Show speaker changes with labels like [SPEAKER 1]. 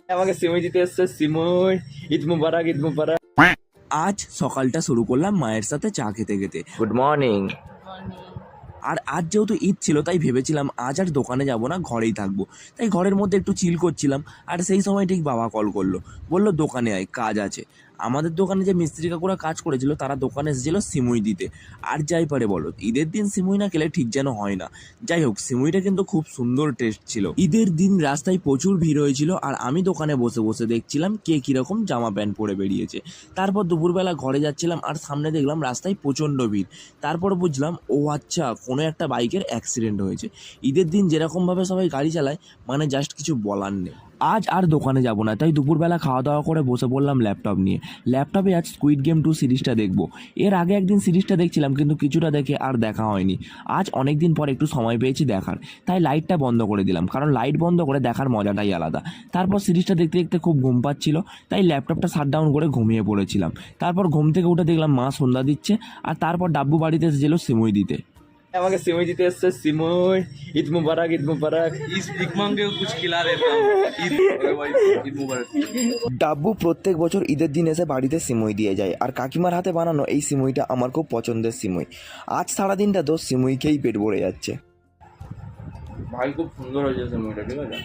[SPEAKER 1] আমাকে সিমই দিতে এসছে। সিমই, ঈদ মুবারক, ঈদ মুবারক।
[SPEAKER 2] আজ সকালটা শুরু করলাম মায়ের সাথে চা খেতে খেতে।
[SPEAKER 1] Good morning.
[SPEAKER 2] আর আজ যেহেতু ঈদ ছিল তাই ভেবেছিলাম আজ আর দোকানে যাব না, ঘরেই থাকবো। তাই ঘরের মধ্যে একটু চিল করছিলাম। আর সেই সময় ঠিক বাবা কল করলো, বললো দোকানে আয়, কাজ আছে। আমাদের দোকানে যে মিস্ত্রি কাকুরা কাজ করেছিল তারা দোকানে এসেছিল সিমুই দিতে। আর যাই পারে বলো, ঈদের দিন সিমুই না খেলে ঠিক যেন হয় না। যাই হোক, সিমুইটা কিন্তু খুব সুন্দর টেস্ট ছিল। ঈদের দিন রাস্তায় প্রচুর ভিড় হয়েছিল আর আমি দোকানে বসে বসে দেখছিলাম কে কিরকম জামা প্যান্ট পরে বেরিয়েছে। তারপর দুপুরবেলা ঘরে যাচ্ছিলাম আর সামনে দেখলাম রাস্তায় প্রচণ্ড ভিড়। তারপর বুঝলাম ও আচ্ছা, কোনো একটা বাইকের অ্যাক্সিডেন্ট হয়েছে। ঈদের দিন যেরকমভাবে সবাই গাড়ি চালায়, মানে জাস্ট কিছু বলার নেই। আজ আর দোকানে যাব না, তাই দুপুরবেলা খাওয়া দাওয়া করে বসে পড়লাম ল্যাপটপ নিয়ে। ল্যাপটপে আজ স্কুইড গেম 2 সিরিজটা দেখবো। এর আগে একদিন সিরিজটা দেখছিলাম কিন্তু কিছুটা দেখে আর দেখা হয়নি। আজ অনেক দিন পর একটু সময় পেয়েছি দেখার, তাই লাইটটা বন্ধ করে দিলাম, কারণ লাইট বন্ধ করে দেখার মজাটাই আলাদা। তারপর সিরিজটা দেখতে দেখতে খুব ঘুম পাচ্ছিল, তাই ল্যাপটপটা শাট ডাউন করে ঘুমিয়ে পড়েছিলাম। তারপর ঘুম থেকে উঠে দেখলাম মা সন্ধ্যা দিচ্ছে, আর তারপর ডাব্বু বাড়িতে এসেছিল সিমুই দিতে।
[SPEAKER 1] আমাকে সিমই দিতে এসছে। সিমই, ঈদ মুবারক, ঈদ মুবারক।
[SPEAKER 3] इस भीख मांगे को कुछ खिला देता हूँ। ईद भाई, ईद मुबारक।
[SPEAKER 2] ডাব্বু প্রত্যেক বছর ঈদের দিন এসে বাড়িতে সিমুই দিয়ে যায়, আর কাকিমার হাতে বানানো এই সিমুইটা আমার খুব পছন্দের সিমুই। আজ সারাদিনটা তো সিমুই খেয়েই পেট ভরে যাচ্ছে।
[SPEAKER 1] ভাই খুব সুন্দর হয়েছে সিমইটা, ঠিক আছে।